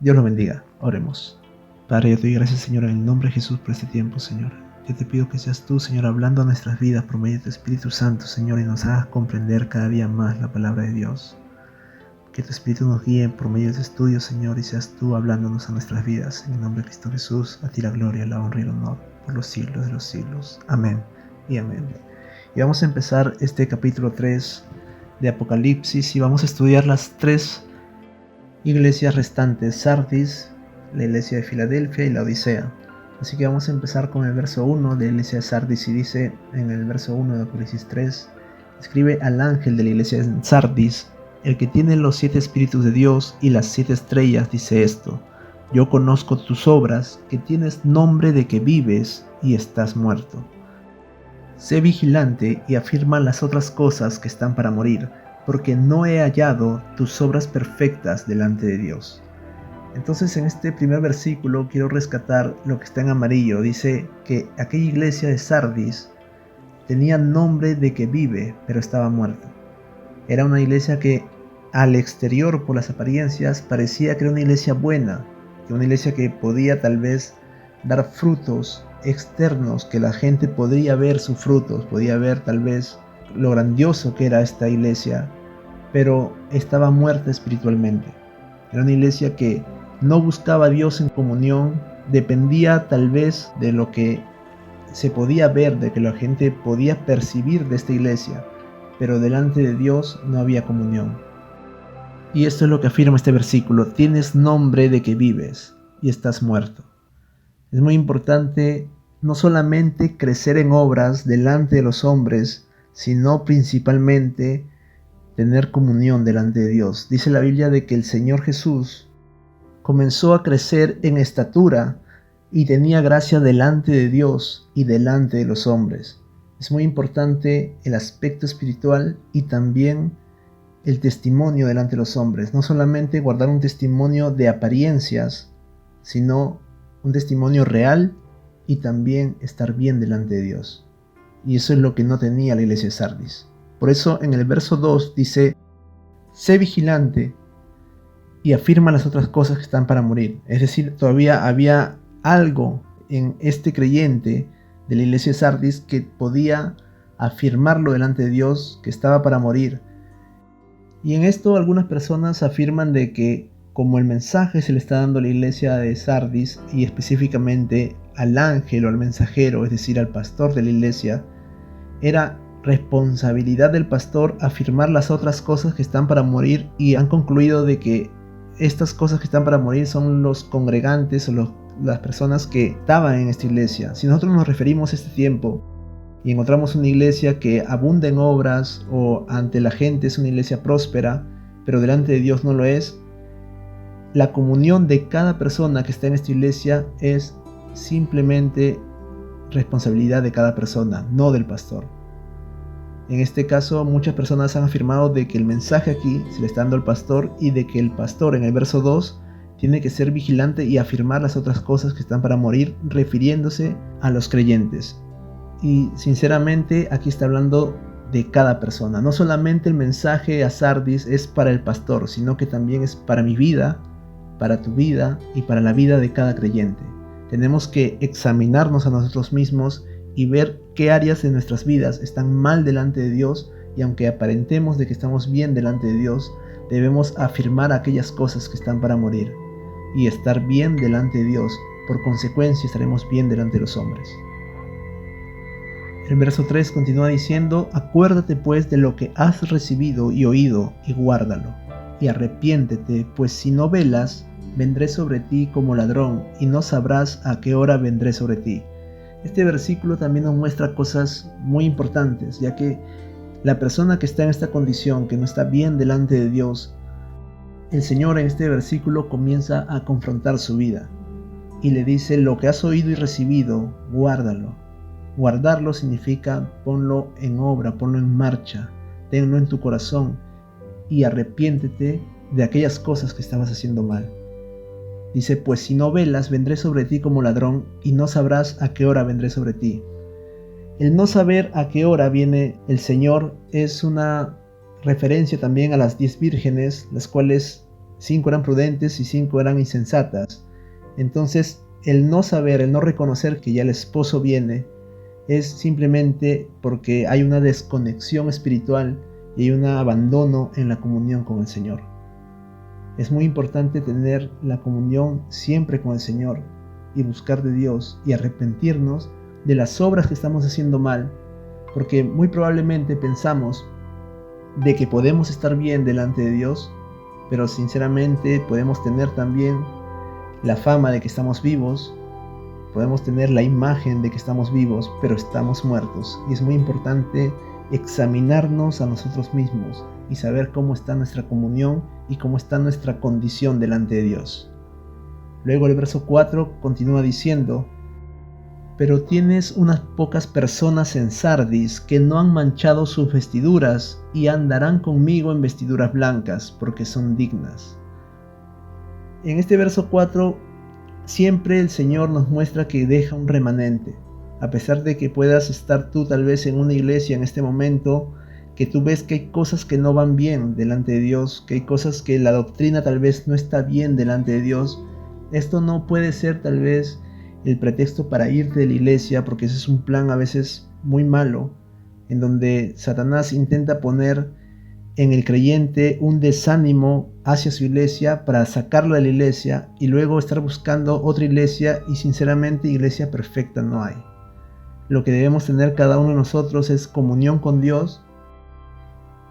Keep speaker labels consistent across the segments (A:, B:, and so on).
A: Dios los bendiga. Oremos. Padre, yo te doy gracias, Señor, en el nombre de Jesús por este tiempo, Señor. Yo te pido que seas tú, Señor, hablando a nuestras vidas por medio de tu Espíritu Santo, Señor, y nos hagas comprender cada día más la palabra de Dios. Que tu Espíritu nos guíe por medio de este estudio, Señor, y seas tú hablándonos a nuestras vidas. En el nombre de Cristo Jesús, a ti la gloria, la honra y el honor por los siglos de los siglos. Amén y amén. Y vamos a empezar este capítulo 3 de Apocalipsis y vamos a estudiar las 3 iglesias restantes: Sardis, la iglesia de Filadelfia y la Odisea. Así que vamos a empezar con el verso 1 de la iglesia de Sardis, y dice en el verso 1 de Apocalipsis 3: escribe al ángel de la iglesia de Sardis, el que tiene los 7 espíritus de Dios y las 7 estrellas, dice esto: yo conozco tus obras, que tienes nombre de que vives y estás muerto. Sé vigilante y afirma las otras cosas que están para morir, porque no he hallado tus obras perfectas delante de Dios. Entonces, en este primer versículo quiero rescatar lo que está en amarillo. Dice que aquella iglesia de Sardis tenía nombre de que vive, pero estaba muerta. Era una iglesia que al exterior, por las apariencias, parecía que era una iglesia buena, que una iglesia que podía tal vez dar frutos externos, que la gente podría ver sus frutos, podía ver tal vez lo grandioso que era esta iglesia, pero estaba muerta espiritualmente. Era una iglesia que no buscaba a Dios en comunión, dependía tal vez de lo que se podía ver, de que la gente podía percibir de esta iglesia, pero delante de Dios no había comunión. Y esto es lo que afirma este versículo: tienes nombre de que vives y estás muerto. Es muy importante no solamente crecer en obras delante de los hombres, sino principalmente tener comunión delante de Dios. Dice la Biblia de que el Señor Jesús comenzó a crecer en estatura y tenía gracia delante de Dios y delante de los hombres. Es muy importante el aspecto espiritual y también el testimonio delante de los hombres. No solamente guardar un testimonio de apariencias, sino un testimonio real y también estar bien delante de Dios. Y eso es lo que no tenía la iglesia de Sardis. Por eso en el verso 2 dice: sé vigilante y afirma las otras cosas que están para morir. Es decir, todavía había algo en este creyente de la iglesia de Sardis que podía afirmarlo delante de Dios, que estaba para morir. Y en esto algunas personas afirman de que como el mensaje se le está dando a la iglesia de Sardis, y específicamente al ángel o al mensajero, es decir, al pastor de la iglesia, era responsabilidad del pastor afirmar las otras cosas que están para morir, y han concluido de que estas cosas que están para morir son los congregantes o las personas que estaban en esta iglesia. Si nosotros nos referimos a este tiempo y encontramos una iglesia que abunda en obras, o ante la gente es una iglesia próspera, pero delante de Dios no lo es, la comunión de cada persona que está en esta iglesia es simplemente responsabilidad de cada persona, no del pastor. En este caso, muchas personas han afirmado de que el mensaje aquí se le está dando al pastor, y de que el pastor en el verso 2 tiene que ser vigilante y afirmar las otras cosas que están para morir, refiriéndose a los creyentes. Y sinceramente aquí está hablando de cada persona. No solamente el mensaje a Sardis es para el pastor, sino que también es para mi vida, para tu vida y para la vida de cada creyente. Tenemos que examinarnos a nosotros mismos y ver qué áreas de nuestras vidas están mal delante de Dios, y aunque aparentemos de que estamos bien delante de Dios, debemos afirmar aquellas cosas que están para morir y estar bien delante de Dios. Por consecuencia estaremos bien delante de los hombres. El verso 3 continúa diciendo: acuérdate pues de lo que has recibido y oído, y guárdalo, y arrepiéntete, pues si no velas, vendré sobre ti como ladrón, y no sabrás a qué hora vendré sobre ti. Este versículo también nos muestra cosas muy importantes, ya que la persona que está en esta condición, que no está bien delante de Dios, el Señor en este versículo comienza a confrontar su vida y le dice: lo que has oído y recibido, guárdalo. Guardarlo significa ponlo en obra, ponlo en marcha, tenlo en tu corazón y arrepiéntete de aquellas cosas que estabas haciendo mal. Dice: pues si no velas, vendré sobre ti como ladrón, y no sabrás a qué hora vendré sobre ti. El no saber a qué hora viene el Señor es una referencia también a las 10 vírgenes, las cuales 5 eran prudentes y 5 eran insensatas. Entonces, el no saber, el no reconocer que ya el esposo viene, es simplemente porque hay una desconexión espiritual y hay un abandono en la comunión con el Señor. Es muy importante tener la comunión siempre con el Señor y buscar de Dios y arrepentirnos de las obras que estamos haciendo mal, porque muy probablemente pensamos de que podemos estar bien delante de Dios, pero sinceramente podemos tener también la fama de que estamos vivos, podemos tener la imagen de que estamos vivos, pero estamos muertos. Y es muy importante examinarnos a nosotros mismos y saber cómo está nuestra comunión y cómo está nuestra condición delante de Dios. Luego el verso 4 continúa diciendo: pero tienes unas pocas personas en Sardis que no han manchado sus vestiduras y andarán conmigo en vestiduras blancas, porque son dignas. En este verso 4 siempre el Señor nos muestra que deja un remanente. A pesar de que puedas estar tú tal vez en una iglesia en este momento, que tú ves que hay cosas que no van bien delante de Dios, que hay cosas que la doctrina tal vez no está bien delante de Dios, esto no puede ser tal vez el pretexto para irte de la iglesia, porque ese es un plan a veces muy malo, en donde Satanás intenta poner en el creyente un desánimo hacia su iglesia para sacarlo de la iglesia y luego estar buscando otra iglesia, y sinceramente iglesia perfecta no hay. Lo que debemos tener cada uno de nosotros es comunión con Dios,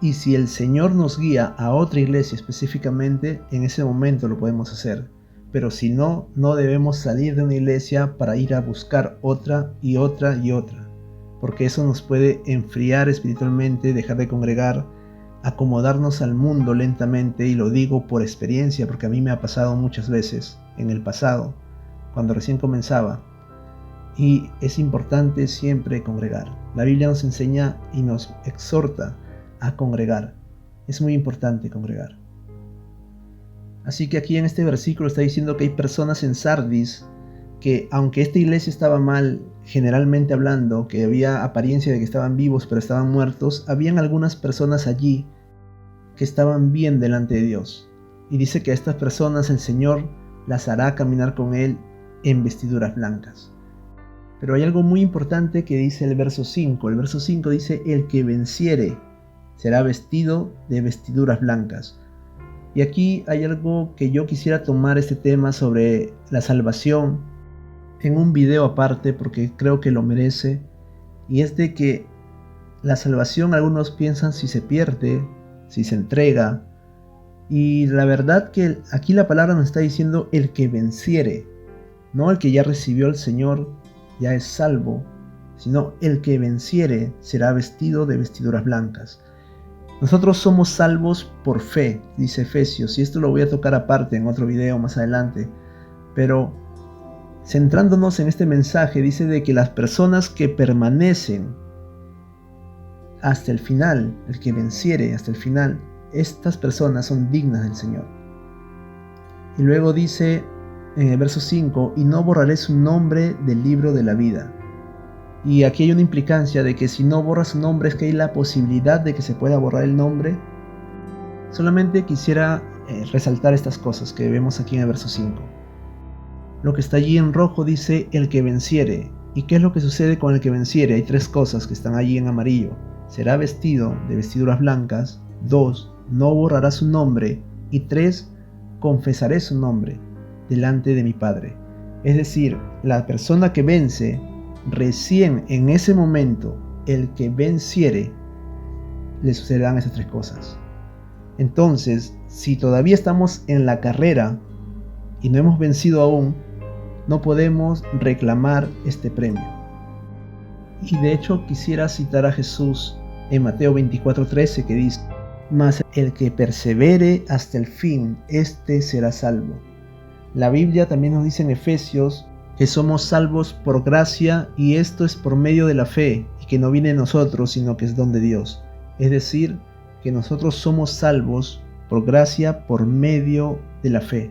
A: y si el Señor nos guía a otra iglesia específicamente, en ese momento lo podemos hacer. Pero si no, no debemos salir de una iglesia para ir a buscar otra y otra y otra, porque eso nos puede enfriar espiritualmente, dejar de congregar, acomodarnos al mundo lentamente, y lo digo por experiencia porque a mí me ha pasado muchas veces en el pasado, cuando recién comenzaba. Y es importante siempre congregar. La Biblia nos enseña y nos exhorta a congregar. Es muy importante congregar. Así que aquí en este versículo está diciendo que hay personas en Sardis que, aunque esta iglesia estaba mal generalmente hablando, que había apariencia de que estaban vivos pero estaban muertos, habían algunas personas allí que estaban bien delante de Dios. Y dice que a estas personas el Señor las hará caminar con Él en vestiduras blancas. Pero hay algo muy importante que dice el verso 5. El verso 5 dice: el que venciere será vestido de vestiduras blancas. Y aquí hay algo que yo quisiera tomar este tema sobre la salvación en un video aparte, porque creo que lo merece. Y es de que la salvación, algunos piensan si se pierde, si se entrega. Y la verdad que aquí la palabra nos está diciendo el que venciere. No el que ya recibió al Señor, ya es salvo, sino el que venciere será vestido de vestiduras blancas. Nosotros somos salvos por fe, dice Efesios, y esto lo voy a tocar aparte en otro video más adelante. Pero centrándonos en este mensaje, dice de que las personas que permanecen hasta el final, el que venciere hasta el final, estas personas son dignas del Señor. Y luego dice en el verso 5: y no borraré su nombre del libro de la vida. Y aquí hay una implicancia de que si no borra su nombre, es que hay la posibilidad de que se pueda borrar el nombre. Solamente quisiera resaltar estas cosas que vemos aquí en el verso 5. Lo que está allí en rojo dice el que venciere. ¿Y qué es lo que sucede con el que venciere? Hay 3 cosas que están allí en amarillo. Será vestido de vestiduras blancas. 2. No borrará su nombre. Y 3. Confesaré su nombre delante de mi Padre. Es decir, la persona que vence, recién en ese momento, el que venciere, le sucederán esas 3 cosas. Entonces, si todavía estamos en la carrera y no hemos vencido aún, no podemos reclamar este premio. Y de hecho quisiera citar a Jesús en Mateo 24:13, que dice: mas el que persevere hasta el fin, éste será salvo. La Biblia también nos dice en Efesios que somos salvos por gracia, y esto es por medio de la fe, y que no viene de nosotros, sino que es don de Dios. Es decir, que nosotros somos salvos por gracia por medio de la fe.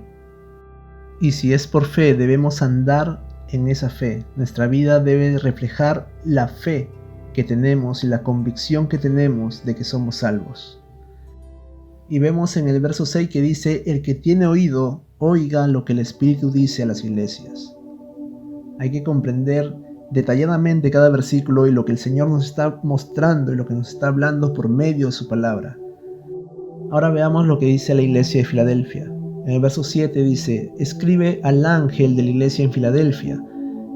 A: Y si es por fe, debemos andar en esa fe. Nuestra vida debe reflejar la fe que tenemos y la convicción que tenemos de que somos salvos. Y vemos en el verso 6 que dice: el que tiene oído, oiga lo que el Espíritu dice a las iglesias. Hay que comprender detalladamente cada versículo y lo que el Señor nos está mostrando y lo que nos está hablando por medio de su palabra. Ahora veamos lo que dice la iglesia de Filadelfia. En el verso 7 dice: escribe al ángel de la iglesia en Filadelfia.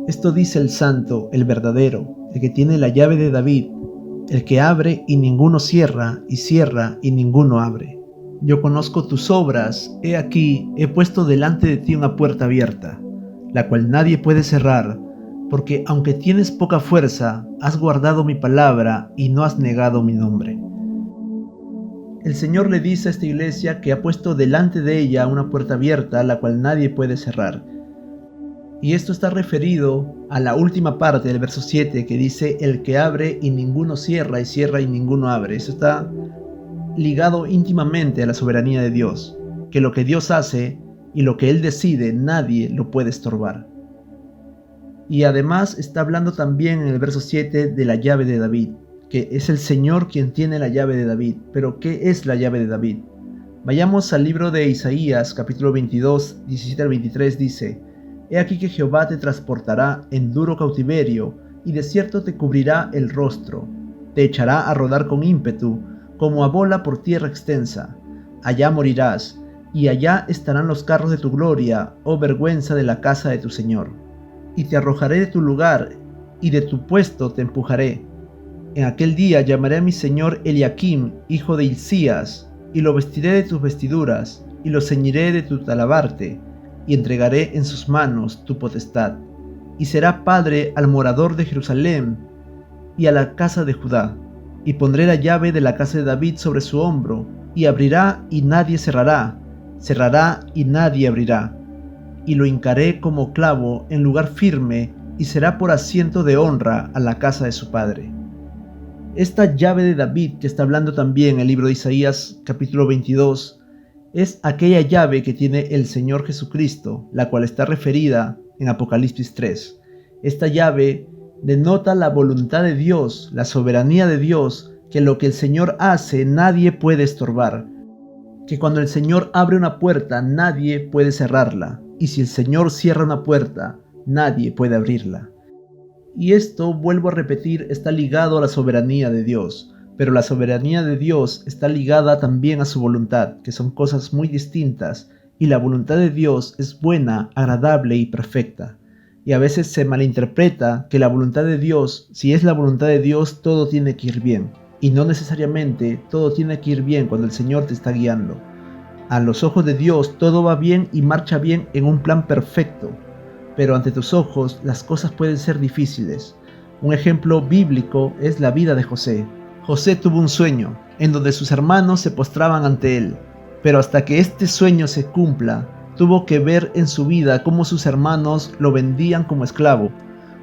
A: Esto dice el santo, el verdadero, el que tiene la llave de David, el que abre y ninguno cierra, y cierra y ninguno abre. Yo conozco tus obras, he aquí, he puesto delante de ti una puerta abierta, la cual nadie puede cerrar, porque aunque tienes poca fuerza, has guardado mi palabra y no has negado mi nombre. El Señor le dice a esta iglesia que ha puesto delante de ella una puerta abierta, la cual nadie puede cerrar. Y esto está referido a la última parte del verso 7 que dice: el que abre y ninguno cierra, y cierra y ninguno abre. Eso está ligado íntimamente a la soberanía de Dios, que lo que Dios hace y lo que Él decide, nadie lo puede estorbar. Y además está hablando también en el verso 7 de la llave de David, que es el Señor quien tiene la llave de David. Pero ¿qué es la llave de David? Vayamos al libro de Isaías, capítulo 22, 17 al 23, dice: he aquí que Jehová te transportará en duro cautiverio, y de cierto te cubrirá el rostro, te echará a rodar con ímpetu, como a bola por tierra extensa. Allá morirás, y allá estarán los carros de tu gloria, oh vergüenza de la casa de tu Señor. Y te arrojaré de tu lugar, y de tu puesto te empujaré. En aquel día llamaré a mi señor Eliakim, hijo de Hilcías, y lo vestiré de tus vestiduras, y lo ceñiré de tu talabarte, y entregaré en sus manos tu potestad. Y será padre al morador de Jerusalén y a la casa de Judá. Y pondré la llave de la casa de David sobre su hombro, y abrirá y nadie cerrará, cerrará y nadie abrirá. Y lo hincaré como clavo en lugar firme, y será por asiento de honra a la casa de su padre. Esta llave de David que está hablando también en el libro de Isaías capítulo 22 es aquella llave que tiene el Señor Jesucristo, la cual está referida en Apocalipsis 3. Esta llave denota la voluntad de Dios, la soberanía de Dios, que lo que el Señor hace nadie puede estorbar, que cuando el Señor abre una puerta nadie puede cerrarla, y si el Señor cierra una puerta nadie puede abrirla. Y esto, vuelvo a repetir, está ligado a la soberanía de Dios, pero la soberanía de Dios está ligada también a su voluntad, que son cosas muy distintas, y la voluntad de Dios es buena, agradable y perfecta. Y a veces se malinterpreta que la voluntad de Dios, si es la voluntad de Dios, todo tiene que ir bien, y no necesariamente todo tiene que ir bien cuando el Señor te está guiando. A los ojos de Dios todo va bien y marcha bien en un plan perfecto, pero ante tus ojos las cosas pueden ser difíciles. Un ejemplo bíblico es la vida de José. José tuvo un sueño, en donde sus hermanos se postraban ante él, pero hasta que este sueño se cumpla, tuvo que ver en su vida cómo sus hermanos lo vendían como esclavo,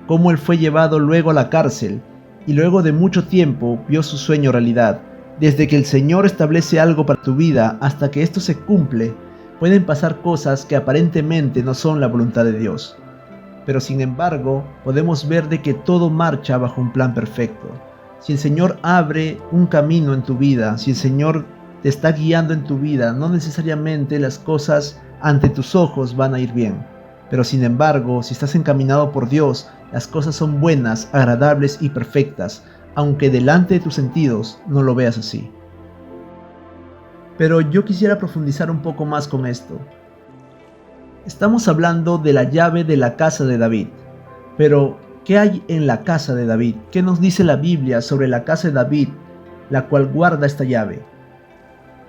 A: cómo él fue llevado luego a la cárcel, y luego de mucho tiempo vio su sueño realidad. Desde que el Señor establece algo para tu vida hasta que esto se cumple, pueden pasar cosas que aparentemente no son la voluntad de Dios. Pero sin embargo, podemos ver de que todo marcha bajo un plan perfecto. Si el Señor abre un camino en tu vida, si el Señor te está guiando en tu vida, no necesariamente las cosas ante tus ojos van a ir bien. Pero sin embargo, si estás encaminado por Dios, las cosas son buenas, agradables y perfectas, aunque delante de tus sentidos no lo veas así. Pero yo quisiera profundizar un poco más con esto. Estamos hablando de la llave de la casa de David, pero ¿qué hay en la casa de David? ¿Qué nos dice la Biblia sobre la casa de David, la cual guarda esta llave?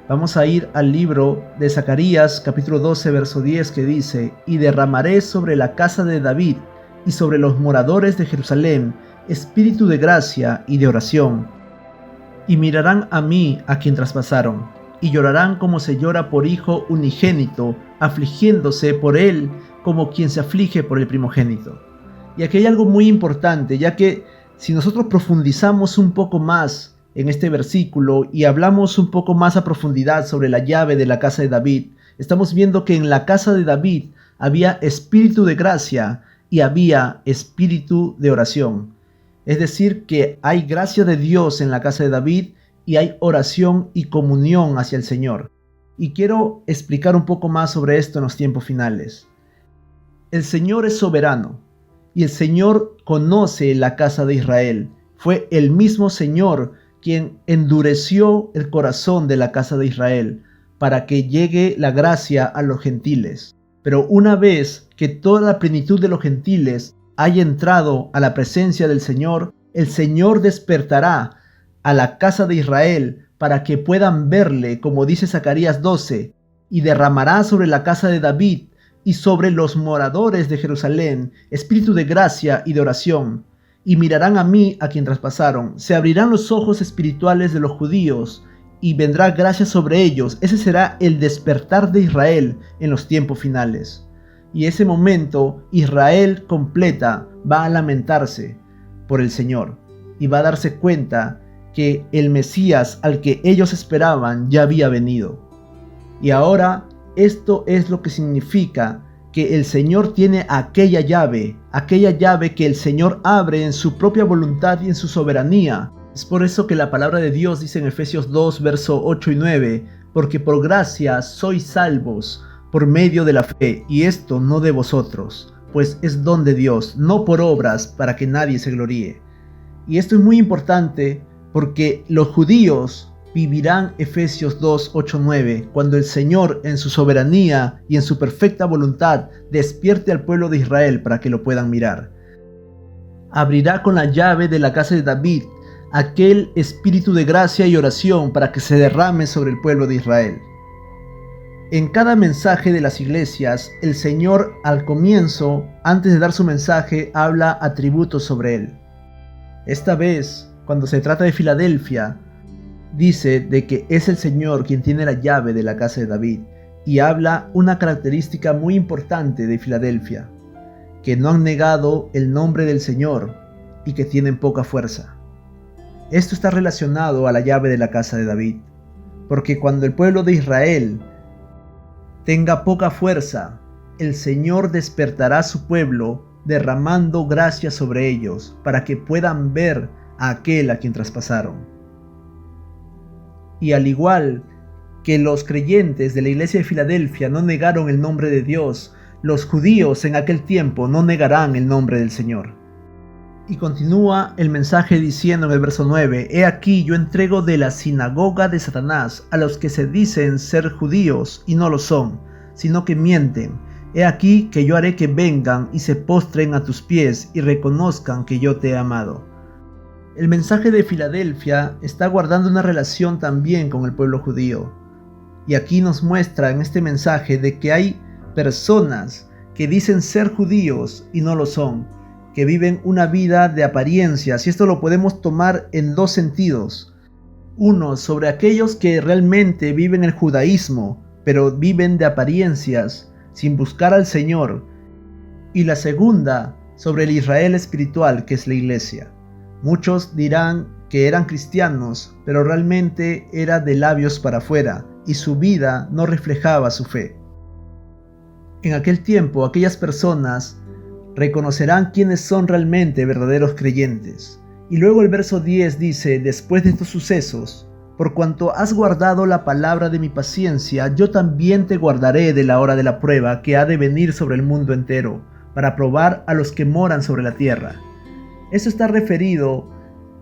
A: Vamos a ir al libro de Zacarías, capítulo 12, verso 10, que dice: y derramaré sobre la casa de David y sobre los moradores de Jerusalén espíritu de gracia y de oración, y mirarán a mí a quien traspasaron, y llorarán como se llora por hijo unigénito, afligiéndose por él como quien se aflige por el primogénito. Y aquí hay algo muy importante, ya que si nosotros profundizamos un poco más en este versículo y hablamos un poco más a profundidad sobre la llave de la casa de David, estamos viendo que en la casa de David había espíritu de gracia y había espíritu de oración. Es decir, que hay gracia de Dios en la casa de David y hay oración y comunión hacia el Señor. Y quiero explicar un poco más sobre esto en los tiempos finales. El Señor es soberano y el Señor conoce la casa de Israel. Fue el mismo Señor quien endureció el corazón de la casa de Israel para que llegue la gracia a los gentiles. Pero una vez que toda la plenitud de los gentiles haya entrado a la presencia del Señor, el Señor despertará a la casa de Israel para que puedan verle, como dice Zacarías 12, y derramará sobre la casa de David y sobre los moradores de Jerusalén espíritu de gracia y de oración, y mirarán a mí, a quien traspasaron. Se abrirán los ojos espirituales de los judíos y vendrá gracia sobre ellos. Ese será el despertar de Israel en los tiempos finales. Y ese momento Israel completa va a lamentarse por el Señor y va a darse cuenta que el Mesías al que ellos esperaban ya había venido. Y ahora esto es lo que significa que el Señor tiene aquella llave que el Señor abre en su propia voluntad y en su soberanía. Es por eso que la palabra de Dios dice en Efesios 2, verso 8 y 9, porque por gracia sois salvos por medio de la fe, y esto no de vosotros, pues es don de Dios, no por obras, para que nadie se gloríe. Y esto es muy importante porque los judíos vivirán Efesios 2, 8, 9, cuando el Señor en su soberanía y en su perfecta voluntad despierte al pueblo de Israel para que lo puedan mirar. Abrirá con la llave de la casa de David aquel espíritu de gracia y oración para que se derrame sobre el pueblo de Israel. En cada mensaje de las iglesias, el Señor al comienzo, antes de dar su mensaje, habla atributos sobre él. Esta vez, cuando se trata de Filadelfia, dice de que es el Señor quien tiene la llave de la casa de David, y habla una característica muy importante de Filadelfia, que no han negado el nombre del Señor y que tienen poca fuerza. Esto está relacionado a la llave de la casa de David, porque cuando el pueblo de Israel tenga poca fuerza, el Señor despertará a su pueblo derramando gracia sobre ellos para que puedan ver a aquel a quien traspasaron. Y al igual que los creyentes de la iglesia de Filadelfia no negaron el nombre de Dios, los judíos en aquel tiempo no negarán el nombre del Señor. Y continúa el mensaje diciendo en el verso 9, He aquí yo entrego de la sinagoga de Satanás a los que se dicen ser judíos y no lo son, sino que mienten. He aquí que yo haré que vengan y se postren a tus pies y reconozcan que yo te he amado. El mensaje de Filadelfia está guardando una relación también con el pueblo judío. Y aquí nos muestra en este mensaje de que hay personas que dicen ser judíos y no lo son, que viven una vida de apariencias, y esto lo podemos tomar en dos sentidos. Uno, sobre aquellos que realmente viven el judaísmo, pero viven de apariencias, sin buscar al Señor. Y la segunda, sobre el Israel espiritual, que es la iglesia. Muchos dirán que eran cristianos, pero realmente era de labios para afuera, y su vida no reflejaba su fe. En aquel tiempo, aquellas personas reconocerán quiénes son realmente verdaderos creyentes. Y luego el verso 10 dice, después de estos sucesos, por cuanto has guardado la palabra de mi paciencia, yo también te guardaré de la hora de la prueba que ha de venir sobre el mundo entero, para probar a los que moran sobre la tierra. Esto está referido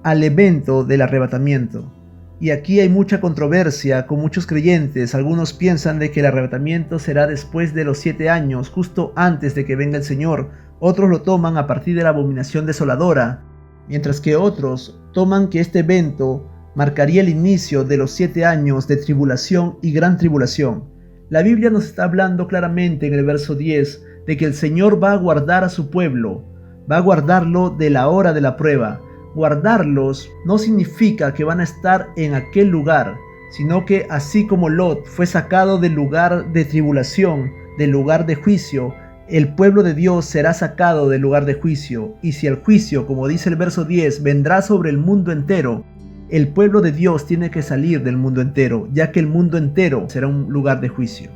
A: al evento del arrebatamiento. Y aquí hay mucha controversia con muchos creyentes. Algunos piensan de que el arrebatamiento será después de los 7 años, justo antes de que venga el Señor. Otros lo toman a partir de la abominación desoladora, mientras que otros toman que este evento marcaría el inicio de los 7 años de tribulación y gran tribulación. La Biblia nos está hablando claramente en el verso 10 de que el Señor va a guardar a su pueblo, va a guardarlo de la hora de la prueba. Guardarlos no significa que van a estar en aquel lugar, sino que así como Lot fue sacado del lugar de tribulación, del lugar de juicio, el pueblo de Dios será sacado del lugar de juicio. Y si el juicio, como dice el verso 10, vendrá sobre el mundo entero, el pueblo de Dios tiene que salir del mundo entero, ya que el mundo entero será un lugar de juicio.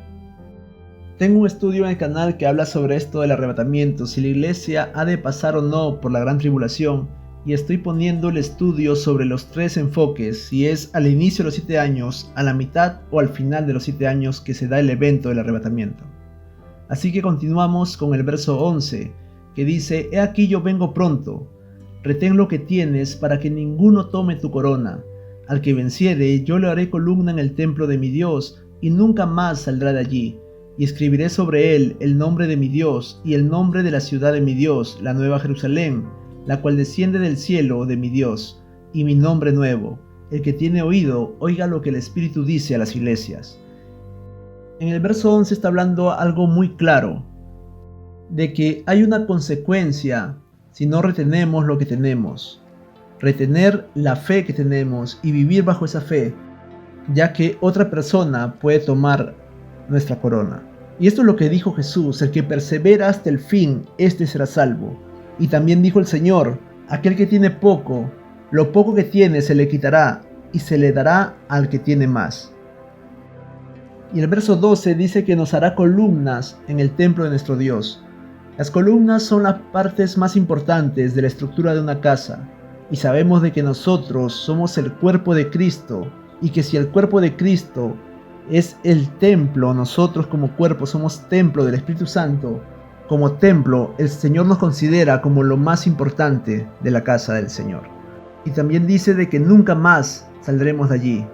A: Tengo un estudio en el canal que habla sobre esto del arrebatamiento, si la iglesia ha de pasar o no por la gran tribulación, y estoy poniendo el estudio sobre los 3 enfoques, si es al inicio de los 7 años, a la mitad o al final de los 7 años que se da el evento del arrebatamiento. Así que continuamos con el verso 11, que dice: He aquí yo vengo pronto, retén lo que tienes para que ninguno tome tu corona. Al que venciere, yo le haré columna en el templo de mi Dios, y nunca más saldrá de allí. Y escribiré sobre él el nombre de mi Dios, y el nombre de la ciudad de mi Dios, la nueva Jerusalén, la cual desciende del cielo de mi Dios, y mi nombre nuevo. El que tiene oído, oiga lo que el Espíritu dice a las iglesias. En el verso 11 está hablando algo muy claro, de que hay una consecuencia si no retenemos lo que tenemos. Retener la fe que tenemos y vivir bajo esa fe, ya que otra persona puede tomar nuestra corona. Y esto es lo que dijo Jesús: el que persevera hasta el fin, este será salvo. Y también dijo el Señor: aquel que tiene poco, lo poco que tiene se le quitará, y se le dará al que tiene más. Y el verso 12 dice que nos hará columnas en el templo de nuestro Dios. Las columnas son las partes más importantes de la estructura de una casa, y sabemos de que nosotros somos el cuerpo de Cristo, y que si el cuerpo de Cristo es el templo, nosotros como cuerpo somos templo del Espíritu Santo. Como templo, el Señor nos considera como lo más importante de la casa del Señor. Y también dice de que nunca más saldremos de allí.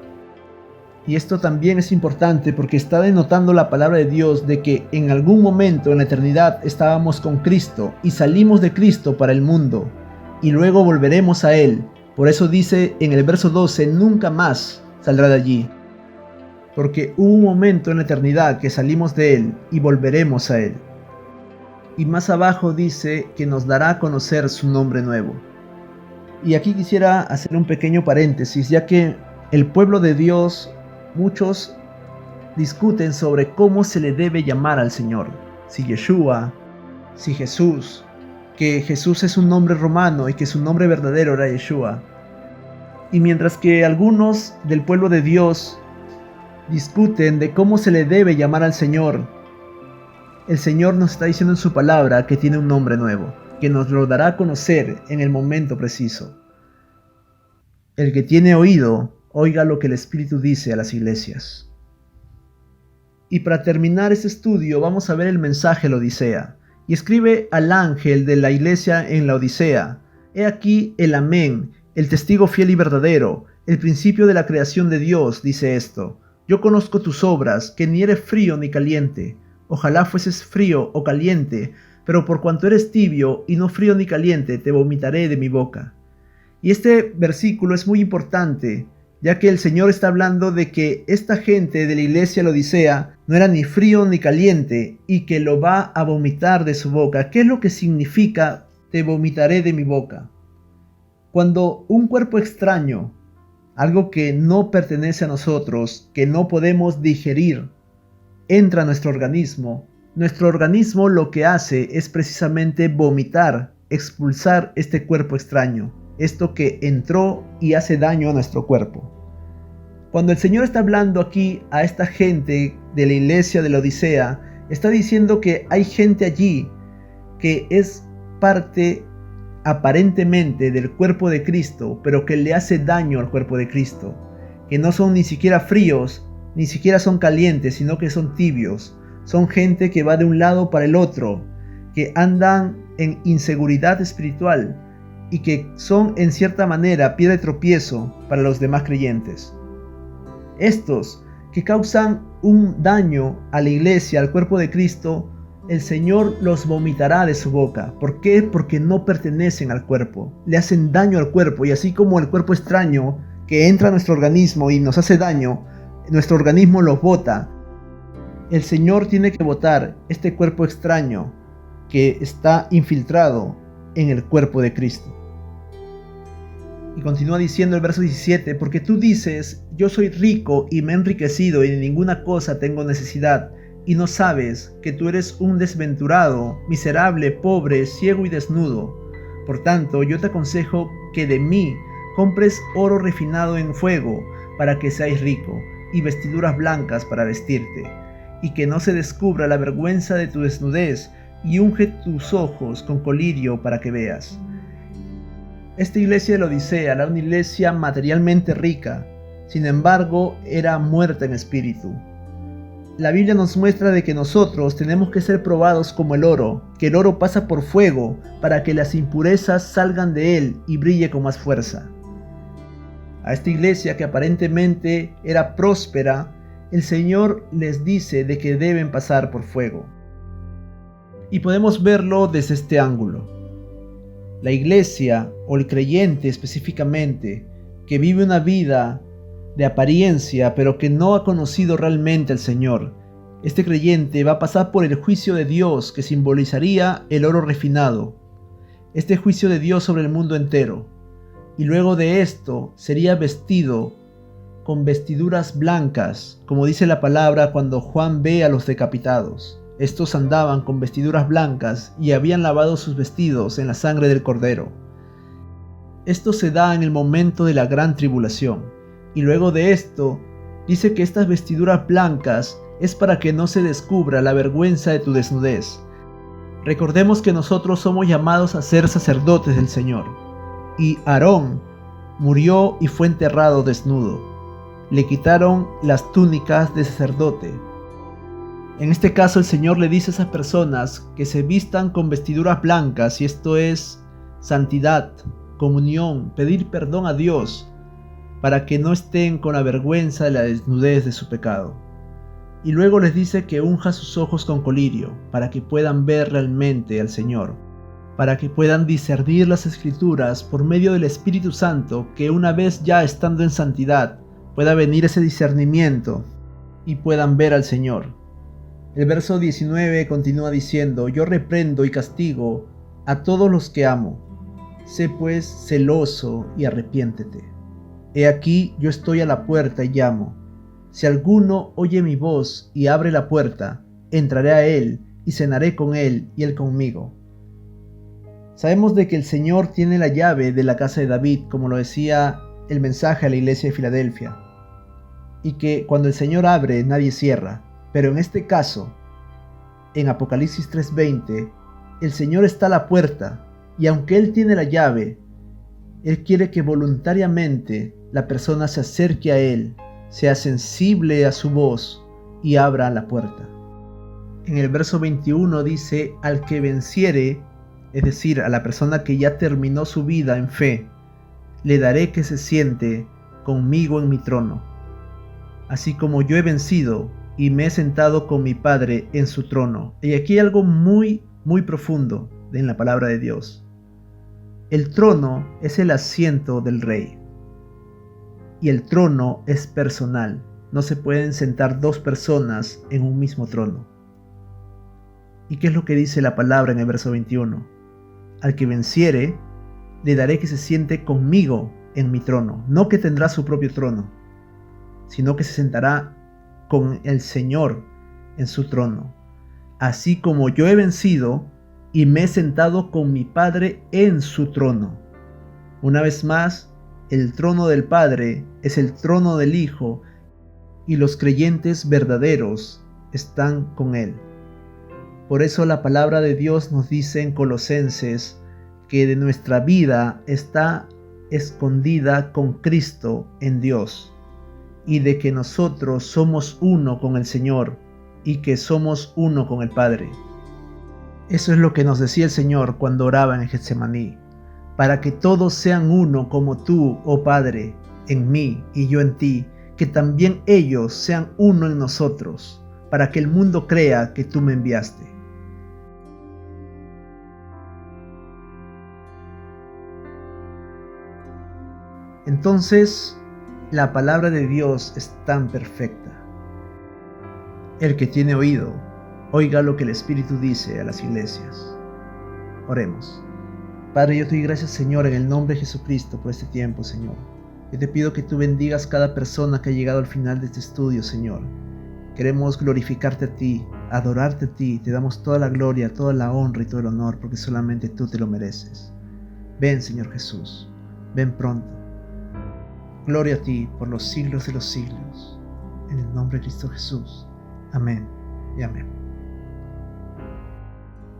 A: Y esto también es importante porque está denotando la palabra de Dios de que en algún momento en la eternidad estábamos con Cristo y salimos de Cristo para el mundo y luego volveremos a Él. Por eso dice en el verso 12, nunca más saldrá de allí. Porque hubo un momento en la eternidad que salimos de Él y volveremos a Él. Y más abajo dice que nos dará a conocer su nombre nuevo. Y aquí quisiera hacer un pequeño paréntesis, ya que el pueblo de Dios, muchos discuten sobre cómo se le debe llamar al Señor. Si Yeshua, si Jesús, que Jesús es un nombre romano y que su nombre verdadero era Yeshua. Y mientras que algunos del pueblo de Dios discuten de cómo se le debe llamar al Señor, el Señor nos está diciendo en su palabra que tiene un nombre nuevo, que nos lo dará a conocer en el momento preciso. El que tiene oído, oiga lo que el Espíritu dice a las iglesias. Y para terminar este estudio vamos a ver el mensaje de la Odisea. Y escribe al ángel de la iglesia en la Odisea: He aquí el Amén, el testigo fiel y verdadero, el principio de la creación de Dios, dice esto: Yo conozco tus obras, que ni eres frío ni caliente. Ojalá fueses frío o caliente, pero por cuanto eres tibio y no frío ni caliente, te vomitaré de mi boca. Y este versículo es muy importante, ya que el Señor está hablando de que esta gente de la iglesia de la Odisea no era ni frío ni caliente y que lo va a vomitar de su boca. ¿Qué es lo que significa te vomitaré de mi boca? Cuando un cuerpo extraño, algo que no pertenece a nosotros, que no podemos digerir, entra a nuestro organismo lo que hace es precisamente vomitar, expulsar este cuerpo extraño, esto que entró y hace daño a nuestro cuerpo. Cuando el Señor está hablando aquí a esta gente de la iglesia de la Odisea, está diciendo que hay gente allí que es parte aparentemente del cuerpo de Cristo, pero que le hace daño al cuerpo de Cristo, que no son ni siquiera fríos, ni siquiera son calientes, sino que son tibios. Son gente que va de un lado para el otro, que andan en inseguridad espiritual y que son en cierta manera piedra de tropiezo para los demás creyentes. Estos que causan un daño a la iglesia, al cuerpo de Cristo, el Señor los vomitará de su boca. ¿Por qué? Porque no pertenecen al cuerpo, le hacen daño al cuerpo, y así como el cuerpo extraño que entra a nuestro organismo y nos hace daño, nuestro organismo los bota. El Señor tiene que botar este cuerpo extraño que está infiltrado en el cuerpo de Cristo. Y continúa diciendo el verso 17, porque tú dices, yo soy rico y me he enriquecido y de ninguna cosa tengo necesidad, y no sabes que tú eres un desventurado, miserable, pobre, ciego y desnudo. Por tanto, yo te aconsejo que de mí compres oro refinado en fuego para que seas rico, y vestiduras blancas para vestirte, y que no se descubra la vergüenza de tu desnudez, y unge tus ojos con colirio para que veas. Esta iglesia de la Odisea era una iglesia materialmente rica, sin embargo era muerta en espíritu. La Biblia nos muestra de que nosotros tenemos que ser probados como el oro, que el oro pasa por fuego para que las impurezas salgan de él y brille con más fuerza. A esta iglesia que aparentemente era próspera, el Señor les dice de que deben pasar por fuego. Y podemos verlo desde este ángulo. La iglesia, o el creyente específicamente, que vive una vida de apariencia, pero que no ha conocido realmente al Señor, este creyente va a pasar por el juicio de Dios que simbolizaría el oro refinado, este juicio de Dios sobre el mundo entero, y luego de esto sería vestido con vestiduras blancas, como dice la palabra cuando Juan ve a los decapitados. Estos andaban con vestiduras blancas y habían lavado sus vestidos en la sangre del Cordero. Esto se da en el momento de la gran tribulación. Y luego de esto, dice que estas vestiduras blancas es para que no se descubra la vergüenza de tu desnudez. Recordemos que nosotros somos llamados a ser sacerdotes del Señor. Y Aarón murió y fue enterrado desnudo. Le quitaron las túnicas de sacerdote. En este caso el Señor le dice a esas personas que se vistan con vestiduras blancas, y esto es santidad, comunión, pedir perdón a Dios, para que no estén con la vergüenza de la desnudez de su pecado. Y luego les dice que unja sus ojos con colirio, para que puedan ver realmente al Señor, para que puedan discernir las Escrituras por medio del Espíritu Santo, que una vez ya estando en santidad, pueda venir ese discernimiento y puedan ver al Señor. El verso 19 continúa diciendo: yo reprendo y castigo a todos los que amo. Sé pues celoso y arrepiéntete. He aquí yo estoy a la puerta y llamo. Si alguno oye mi voz y abre la puerta, entraré a él y cenaré con él y él conmigo. Sabemos de que el Señor tiene la llave de la casa de David, como lo decía el mensaje a la iglesia de Filadelfia, y que cuando el Señor abre nadie cierra. Pero en este caso, en Apocalipsis 3:20, el Señor está a la puerta, y aunque Él tiene la llave, Él quiere que voluntariamente la persona se acerque a Él, sea sensible a su voz y abra la puerta. En el verso 21 dice: al que venciere, es decir, a la persona que ya terminó su vida en fe, le daré que se siente conmigo en mi trono, así como yo he vencido y me he sentado con mi Padre en su trono. Y aquí hay algo muy profundo en la palabra de Dios. El trono es el asiento del rey. Y el trono es personal. No se pueden sentar dos personas en un mismo trono. ¿Y qué es lo que dice la palabra en el verso 21? Al que venciere, le daré que se siente conmigo en mi trono. No que tendrá su propio trono, sino que se sentará con el Señor en su trono, así como yo he vencido y me he sentado con mi Padre en su trono. Una vez más, el trono del Padre es el trono del Hijo, y los creyentes verdaderos están con Él. Por eso la palabra de Dios nos dice en Colosenses que de nuestra vida está escondida con Cristo en Dios, y de que nosotros somos uno con el Señor y que somos uno con el Padre. Eso es lo que nos decía el Señor cuando oraba en Getsemaní: para que todos sean uno como tú, oh Padre, en mí y yo en ti, que también ellos sean uno en nosotros, para que el mundo crea que tú me enviaste. Entonces, la palabra de Dios es tan perfecta. El que tiene oído, oiga lo que el Espíritu dice a las iglesias. Oremos. Padre, yo te doy gracias, Señor, en el nombre de Jesucristo por este tiempo, Señor. Yo te pido que tú bendigas cada persona que ha llegado al final de este estudio, Señor. Queremos glorificarte a ti, adorarte a ti. Te damos toda la gloria, toda la honra y todo el honor, porque solamente tú te lo mereces. Ven, Señor Jesús. Ven pronto. Gloria a ti por los siglos de los siglos. En el nombre de Cristo Jesús. Amén y amén.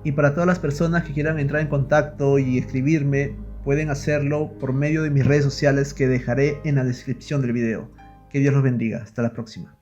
A: Y para todas las personas que quieran entrar en contacto y escribirme, pueden hacerlo por medio de mis redes sociales que dejaré en la descripción del video. Que Dios los bendiga. Hasta la próxima.